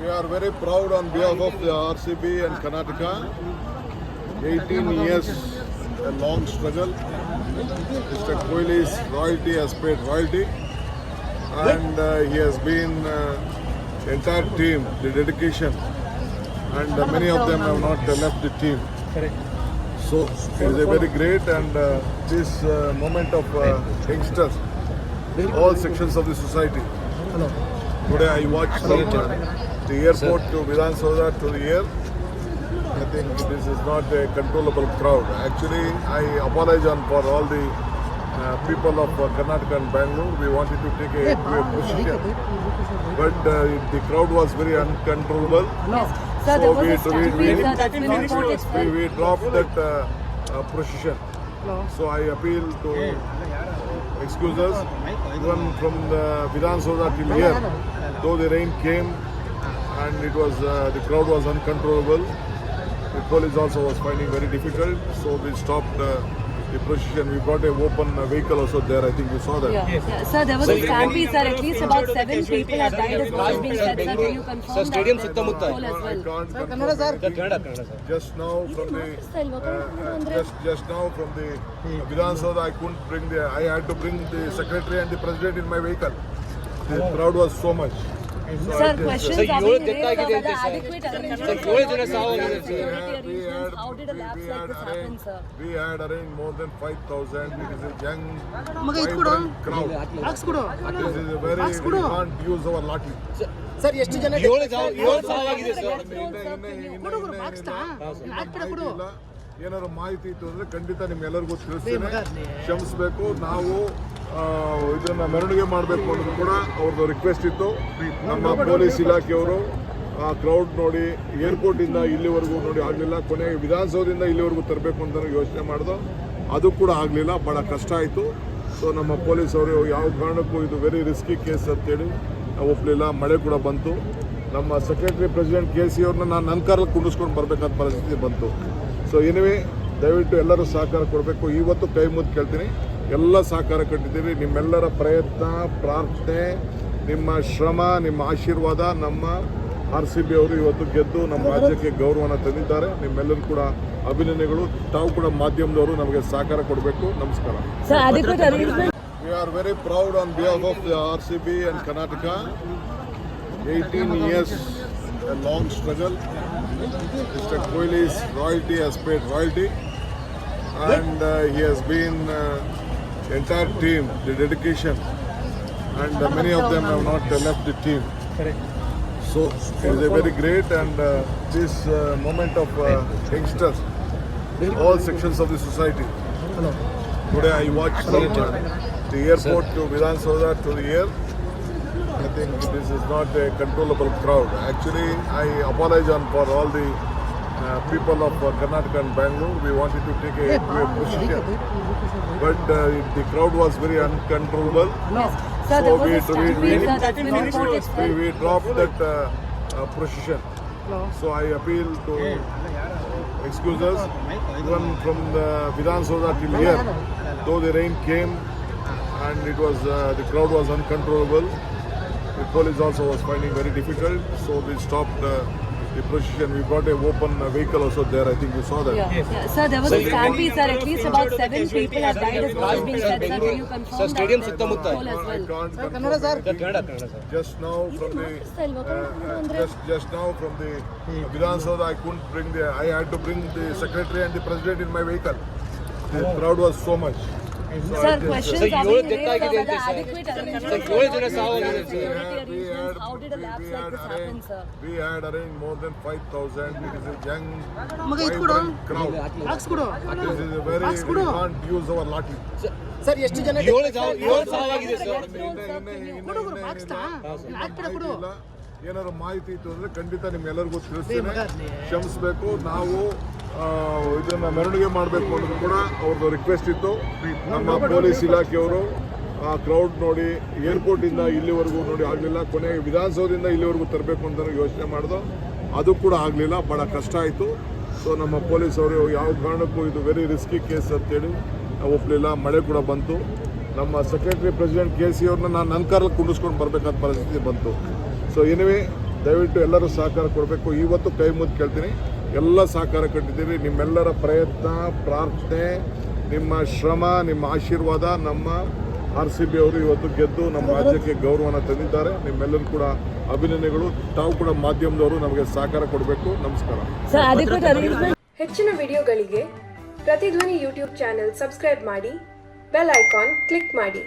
We are very proud on behalf of the RCB and Karnataka. 18 years, a long struggle. Mr. Kohli's royalty has paid royalty, and he has been the entire team, the dedication, and many of them have not left the team. So it is a very great and this moment of youngsters, all sections of the society. Today I watched from the airport to Vidhan Soda to the air. I think this is not a controllable crowd. Actually, I apologize for all the people of Karnataka and Bangalore. We wanted to take a position, but the crowd was very uncontrollable. Sir, So there was a stampede that's been reported as well. we dropped that procession. So I appeal to excuse us, even from the Vidhan Soda till here, though the rain came and it was the crowd was uncontrollable. The police also was finding very difficult, so we stopped the procession. We brought a open vehicle also there. I think you saw that. Yeah. Sir, there was a stampede, sir. At least about 7 people have died as well as being said, sir. Can you confirm that? Stadium As Suttamutta. well? I can't confirm. Just now from the Vidhan Soda, I couldn't bring I had to bring the secretary and the president in my vehicle. The crowd was so much. Sir, questions are being raised about whether adequate arrangements How did a lapse like this happen, sir? We had arranged more than 5,000. It is a young, vibrant crowd. This is a very, we can't use our lathi. Sir ಎಷ್ಟು ಜನ ಏಳು ಸಾವಾಗಿದೆ sir. ಏನಾದ್ರು ಮಾಹಿತಿ ಇತ್ತು ಅಂದ್ರೆ ಖಂಡಿತ ನಿಮ್ಗೆಲ್ಲರಿಗೂ ತಿಳಿಸ್ತೇನೆ. ಕ್ಷಮಿಸಬೇಕು. ನಾವು ಇದನ್ನ ಮೆರವಣಿಗೆ ಮಾಡಬೇಕು ಅನ್ನೋದು ಕೂಡ ಅವ್ರದ್ದು ರಿಕ್ವೆಸ್ಟ್ ಇತ್ತು. ನಮ್ಮ ಪೊಲೀಸ್ ಇಲಾಖೆಯವರು ಆ ಕ್ರೌಡ್ ನೋಡಿ ಏರ್ಪೋರ್ಟ್ ಇಂದ ಇಲ್ಲಿವರೆಗೂ ನೋಡಿ ಆಗಲಿಲ್ಲ. ಕೊನೆಗೆ ವಿಧಾನಸೌಧದಿಂದ ಇಲ್ಲಿವರೆಗೂ ತರಬೇಕು ಅಂತ ಯೋಚನೆ ಮಾಡಿದ್ರು. ಅದು ಕೂಡ ಆಗಲಿಲ್ಲ. ಭಾಳ ಕಷ್ಟ ಆಯಿತು. ಸೊ ನಮ್ಮ ಪೊಲೀಸ್ ಅವರು ಯಾವ ಕಾರಣಕ್ಕೂ ಇದು ವೆರಿ ರಿಸ್ಕಿ ಕೇಸ್ ಅಂತೇಳಿ ಒಪ್ಪಲಿಲ್ಲ. ಮಳೆ ಕೂಡ ಬಂತು. ನಮ್ಮ ಸೆಕ್ರೆಟರಿ ಪ್ರೆಸಿಡೆಂಟ್ KC ಅವ್ರನ್ನ ನಾನು ನನ್ನ ಕಾರಲ್ಲಿ ಕುಂಡಿಸ್ಕೊಂಡು ಬರಬೇಕಾದ ಪರಿಸ್ಥಿತಿ ಬಂತು. ಸೊ ಎನಿವೆ ದಯವಿಟ್ಟು ಎಲ್ಲರೂ ಸಹಕಾರ ಕೊಡಬೇಕು. ಇವತ್ತು ಕೈ ಮುದ್ದು ಕೇಳ್ತೀನಿ, ಎಲ್ಲ ಸಹಕಾರ ಕೊಟ್ಟಿದ್ದೀವಿ. ನಿಮ್ಮೆಲ್ಲರ ಪ್ರಯತ್ನ, ಪ್ರಾರ್ಥನೆ, ನಿಮ್ಮ ಶ್ರಮ, ನಿಮ್ಮ ಆಶೀರ್ವಾದ ನಮ್ಮ RCB ಅವರು ಇವತ್ತು ಗೆದ್ದು ನಮ್ಮ ರಾಜ್ಯಕ್ಕೆ ಗೌರವನ ತಂದಿದ್ದಾರೆ. ನಿಮ್ಮೆಲ್ಲರೂ ಕೂಡ ಅಭಿನಂದನೆಗಳು. ತಾವು ಕೂಡ ಮಾಧ್ಯಮದವರು ನಮಗೆ ಸಹಕಾರ ಕೊಡಬೇಕು. ನಮಸ್ಕಾರ. We are very proud on behalf of the RCB and Karnataka. 18 years, a long struggle. Mr. Kohli's royalty has paid royalty, and he has been the entire team, the dedication, and many of them have not left the team. So it is a very great and this moment of youngsters, all sections of the society. Today I watched from the airport to Vidhan Soda to the air. I think this is not a controllable crowd. Actually, I apologize for all the people of Karnataka and Bangalore. We wanted to take a position, but the crowd was very uncontrollable. Sir, there was a So stampede that's been reported as well. we dropped that procession. So I appeal to excuse us, even from the Vidhan Soda till here, though the rain came and it was the crowd was uncontrollable. The police also was finding very difficult, so we stopped the procession. We brought a open vehicle also there. I think you saw that. Sir, there was a stampede, sir. At least about 7 people have died as well as being said, sir. Can you confirm that? Stadium Suttamutta. As I well? can't confirm. Just now from the Vidhan Soda, I couldn't bring I had to bring the secretary and the president in my vehicle. The crowd was so much. Sir, questions are being raised about whether adequate arrangements How did a lapse like this happen, sir? We had arranged more than 5,000. It is a young, vibrant crowd. This is a very, we can't use our lathi. Sir ಎಷ್ಟು ಜನ ಏಳು ಸಾವಾಗಿದೆ sir. ಏನಾದ್ರು ಮಾಹಿತಿ ಇತ್ತು ಅಂದ್ರೆ ಖಂಡಿತ ನಿಮ್ಗೆಲ್ಲರಿಗೂ ತಿಳಿಸ್ತೇನೆ. ಕ್ಷಮಿಸಬೇಕು. ನಾವು ಇದನ್ನ ಮೆರವಣಿಗೆ ಮಾಡಬೇಕು ಅನ್ನೋದು ಕೂಡ ಅವ್ರದ್ದು ರಿಕ್ವೆಸ್ಟ್ ಇತ್ತು. ನಮ್ಮ ಪೊಲೀಸ್ ಇಲಾಖೆಯವರು ಆ ಕ್ರೌಡ್ ನೋಡಿ ಏರ್ಪೋರ್ಟ್ ಇಂದ ಇಲ್ಲಿವರೆಗೂ ನೋಡಿ ಆಗಲಿಲ್ಲ. ಕೊನೆಗೆ ವಿಧಾನಸೌಧದಿಂದ ಇಲ್ಲಿವರೆಗೂ ತರಬೇಕು ಅಂತ ಯೋಚನೆ ಮಾಡಿದ್ರು. ಅದು ಕೂಡ ಆಗಲಿಲ್ಲ. ಭಾಳ ಕಷ್ಟ ಆಯಿತು. ಸೊ ನಮ್ಮ ಪೊಲೀಸ್ ಅವರು ಯಾವ ಕಾರಣಕ್ಕೂ ಇದು ವೆರಿ ರಿಸ್ಕಿ ಕೇಸ್ ಅಂತೇಳಿ ಒಪ್ಪಲಿಲ್ಲ. ಮಳೆ ಕೂಡ ಬಂತು. ನಮ್ಮ ಸೆಕ್ರೆಟರಿ ಪ್ರೆಸಿಡೆಂಟ್ KC ಅವ್ರನ್ನ ನಾನು ನನ್ನ ಕಾರಲ್ಲಿ ಕುಂಡಿಸ್ಕೊಂಡು ಬರಬೇಕಾದ ಪರಿಸ್ಥಿತಿ ಬಂತು. ಸೊ ಎನಿವೆ ದಯವಿಟ್ಟು ಎಲ್ಲರೂ ಸಹಕಾರ ಕೊಡಬೇಕು. ಇವತ್ತು ಕೈ ಮುದ್ದು ಕೇಳ್ತೀನಿ, ಎಲ್ಲ ಸಹಕಾರ ಕೊಟ್ಟಿದ್ದೀರಿ. ನಿಮ್ಮೆಲ್ಲರ ಪ್ರಯತ್ನ, ಪ್ರಾರ್ಥನೆ, ನಿಮ್ಮ ಶ್ರಮ, ನಿಮ್ಮ ಆಶೀರ್ವಾದ ನಮ್ಮ RCB ಅವರು ಇವತ್ತು ಗೆದ್ದು ನಮ್ಮ ರಾಜ್ಯಕ್ಕೆ ಗೌರವನ ತಂದಿದ್ದಾರೆ. ನಿಮ್ಮೆಲ್ಲರೂ ಕೂಡ ಅಭಿನಂದನೆಗಳು. ತಾವು ಕೂಡ ಮಾಧ್ಯಮದವರು ನಮಗೆ ಸಹಕಾರ ಕೊಡಬೇಕು. ನಮಸ್ಕಾರ. ಹೆಚ್ಚಿನ ವಿಡಿಯೋಗಳಿಗೆ ಪ್ರತಿಧ್ವನಿ ಯೂಟ್ಯೂಬ್ ಚಾನೆಲ್ ಸಬ್ಸ್ಕ್ರೈಬ್ ಮಾಡಿ, ಬೆಲ್ ಐಕಾನ್ ಕ್ಲಿಕ್ ಮಾಡಿ.